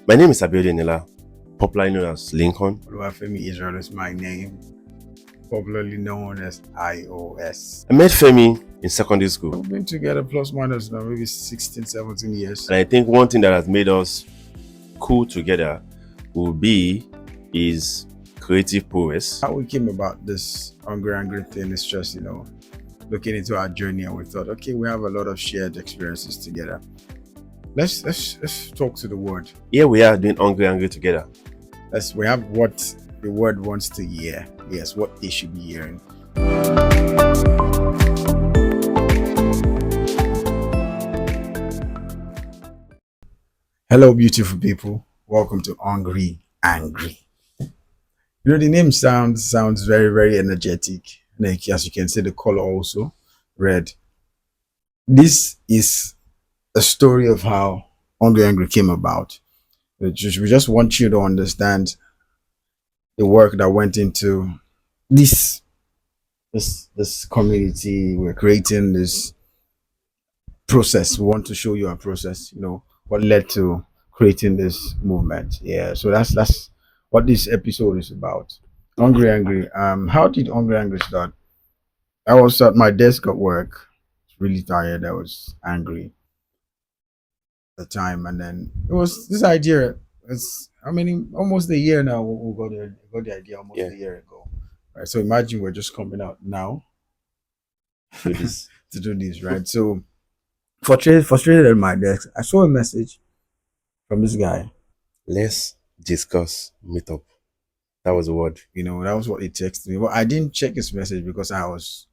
My name is Abiodun Nila, popularly known as Lincoln. Oluwafemi Israel is my name, popularly known as iOS. I met Femi in secondary school, We've been together plus minus now maybe 16, 17 years. and I think one thing that has made us cool together will be his creative prowess. How we came about this Angry thing is just, looking into our journey, and we thought, okay, we have a lot of shared experiences together. Let's talk to the word. Here we are doing Angry together. We have what the word wants to hear. Yes, what they should be hearing. Hello, beautiful people. Welcome to Angry. The name sounds very, very energetic. Like, as you can see, the color also red. This is a story of how Angry came about. We just want you to understand the work that went into this community. We're creating this process. We want to show you our process, what led to creating this movement. Yeah, so that's what this episode is about. Angry. How did Angry start? I was at my desk at work, really tired. I was angry at the time, and then it was this idea. Almost a year now. We got the idea almost a year ago. Right. So imagine we're just coming out now To this. to do this, right? So frustrated at my desk, I saw a message from this guy. Let's discuss meetup. That was the word. That was what he texted me. But I didn't check his message because I was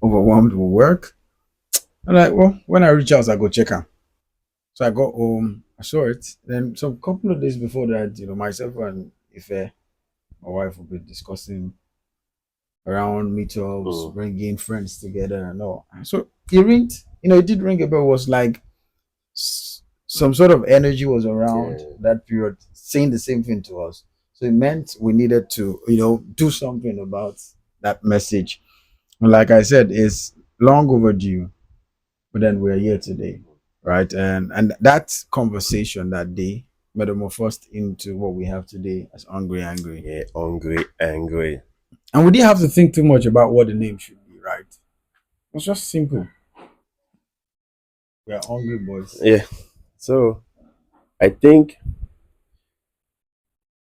overwhelmed with work. I'm like, well, when I reach out, I go check him. So I got home, I saw it. Then some couple of days before that, myself and Ife, my wife, will be discussing around meetups, bringing friends together and all. So it ringed, it did ring a bell. It was like some sort of energy was around that period saying the same thing to us. So it meant we needed to, do something about that message. And like I said, it's long overdue, but then we're here today, right? And that conversation that day metamorphosed into what we have today as Angry. Yeah, Angry. And we didn't have to think too much about what the name should be, right? It was just simple. We are hungry boys. Yeah. So I think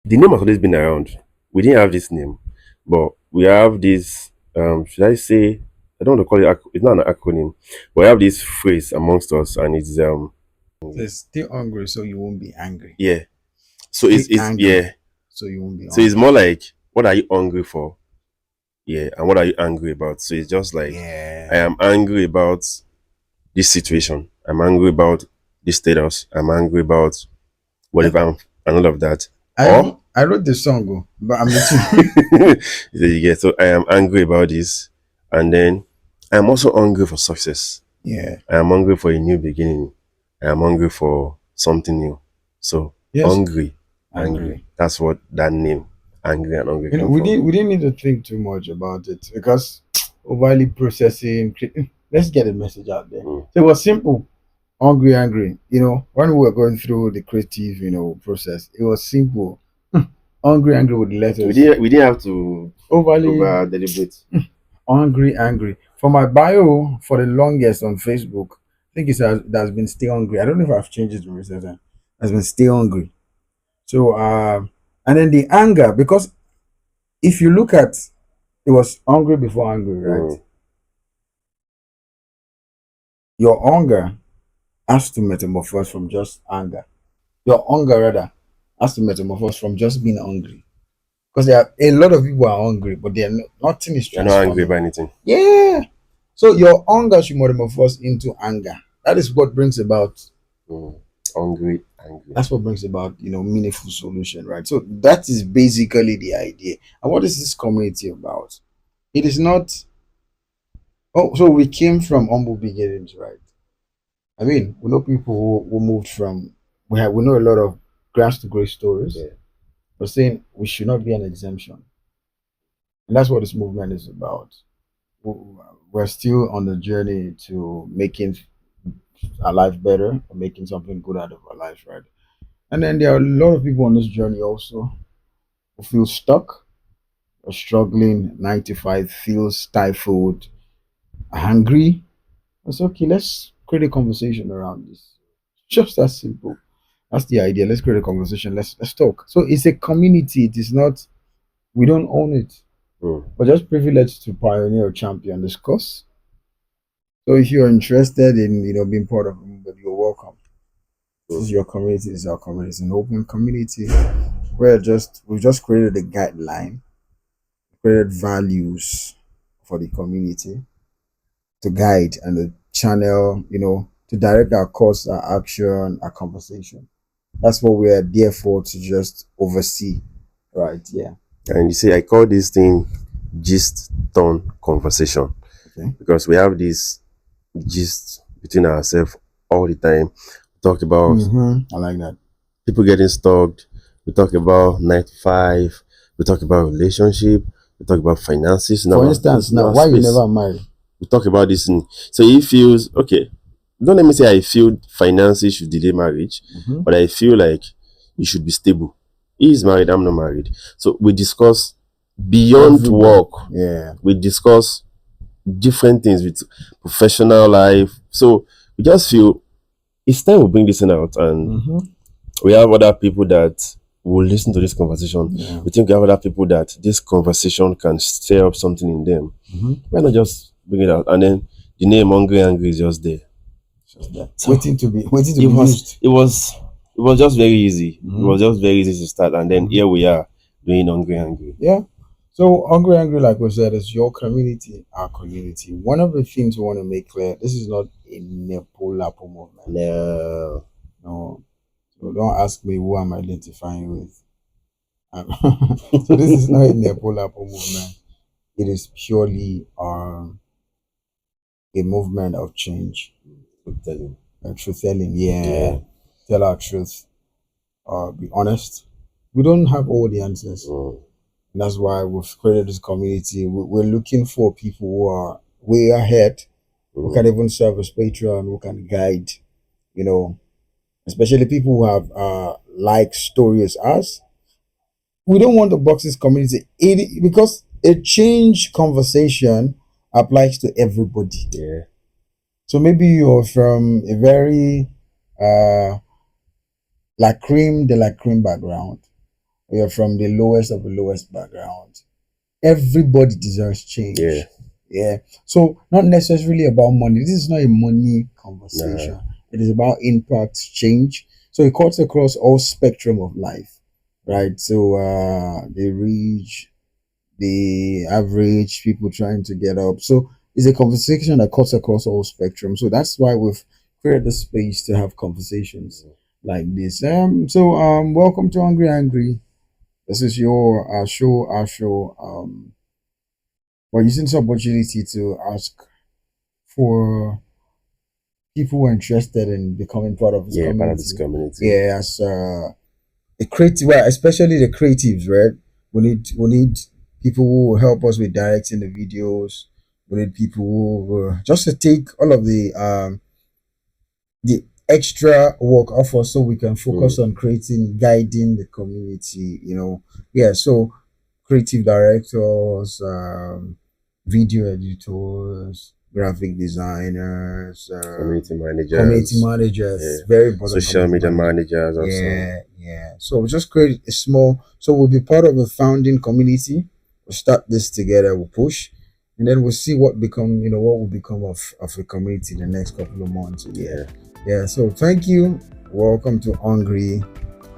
the name has always been around. We didn't have this name, but we have this. Should I say? I don't want to call it. It's not an acronym, but we have this phrase amongst us, and it's It's still hungry, so you won't be angry. Yeah. So it's angry, yeah. So you won't be. So it's more like, what are you hungry for? Yeah, and what are you angry about? So it's just like, I am angry about this situation. I'm angry about this status. I'm angry about whatever, and all of that. I wrote the song, but I'm yeah, so I am angry about this, and then I'm also hungry for success. Yeah, I am hungry for a new beginning. I am hungry for something new. So angry. That's what that name, angry and hungry. We didn't need to think too much about it because overly processing. Let's get a message out there. So it was simple. Angry. When we were going through the creative, process, it was simple. Angry with letters. We didn't have to over deliberate. Angry. For my bio, for the longest on Facebook, I think that's been stay hungry. I don't know if I've changed it recently. Has been stay hungry. So and then the anger, because if you look at, it was hungry before angry, right? Your hunger has to metamorphose from just anger. Your hunger rather has to metamorphose from just being hungry. Because there are a lot of people are hungry, but nothing is transforming. They're not angry about anything. Yeah. So your hunger should metamorphose into anger. That is what brings about angry. That's what brings about, meaningful solution, right? So that is basically the idea. And what is this community about? It is not. Oh, so we came from humble beginnings, right? I mean, we know people who moved from. We know a lot of grass to great stories. Yeah. But saying we should not be an exemption, and that's what this movement is about. We're still on the journey to making our life better, or making something good out of our lives, right? And then there are a lot of people on this journey also who feel stuck or struggling, 9 to 5, feel stifled, hungry. It's okay, let's create a conversation around this. Just that simple. That's the idea. Let's create a conversation. Let's talk. So it's a community. It is not, we don't own it. But just privileged to pioneer or champion this cause. So if you're interested in being part of it, you're welcome. This is your community, this is our community. It's an open community. We've just created a guideline, created values for the community to guide and the channel, to direct our course, our action, our conversation. That's what we are there for, to just oversee. Right, yeah. And you see, I call this thing gist turn conversation. Okay. Because we have this gist between ourselves all the time. We talk about I like that. People getting stuck. We talk about 9 to 5. We talk about relationship. We talk about finances. For instance, now why you never married? We talk about this thing. So he feels okay. Don't let me say I feel finances should delay marriage, but I feel like you should be stable. He is married, I'm not married. So we discuss beyond work. Yeah. We discuss different things with professional life. So we just feel it's time we bring this thing out, and we have other people that will listen to this conversation. Yeah. We think we have other people that this conversation can stir up something in them. Why not just bring it out? And then the name Hungry Angry is just there. So waiting to be used. It was just very easy. It was just very easy to start, and then here we are doing Hungry Angry. Yeah. So Hungry Angry, like we said, is your community, our community. One of the things we want to make clear: this is not a Nepo-Lapo movement. No. So don't ask me who I'm identifying with. So this is not a Nepo-Lapo movement. It is purely a movement of change. Truth telling, yeah. Tell our truth. Be honest. We don't have all the answers. And that's why we've created this community. We're looking for people who are way ahead, who can even serve as patron, who can guide, especially people who have like stories as us. We don't want to box this community because a change conversation applies to everybody. Yeah. So maybe you're from a very la creme de la creme background. You're from the lowest of the lowest background. Everybody deserves change. Yeah. So not necessarily about money. This is not a money conversation. It is about impact, change. So it cuts across all spectrum of life, right? So the rich, the average, people trying to get up. So it's a conversation that cuts across all spectrum. So that's why we've created the space to have conversations like this. Welcome to Hungry Angry. This is your show. We're using this opportunity to ask for people who are interested in becoming part of this community. Part of this community. Yeah, as the creative, well, especially the creatives, right? We need people who will help us with directing the videos. We need people who just to take all of the extra work off us so we can focus on guiding the community, so creative directors, video editors, graphic designers, community managers, very important, social media managers also. So we just create a small, so we'll be part of a founding community. We'll start this together, we'll push, and then we'll see what will become of a community in the next couple of months. So thank you. Welcome to Hungry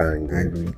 Angry.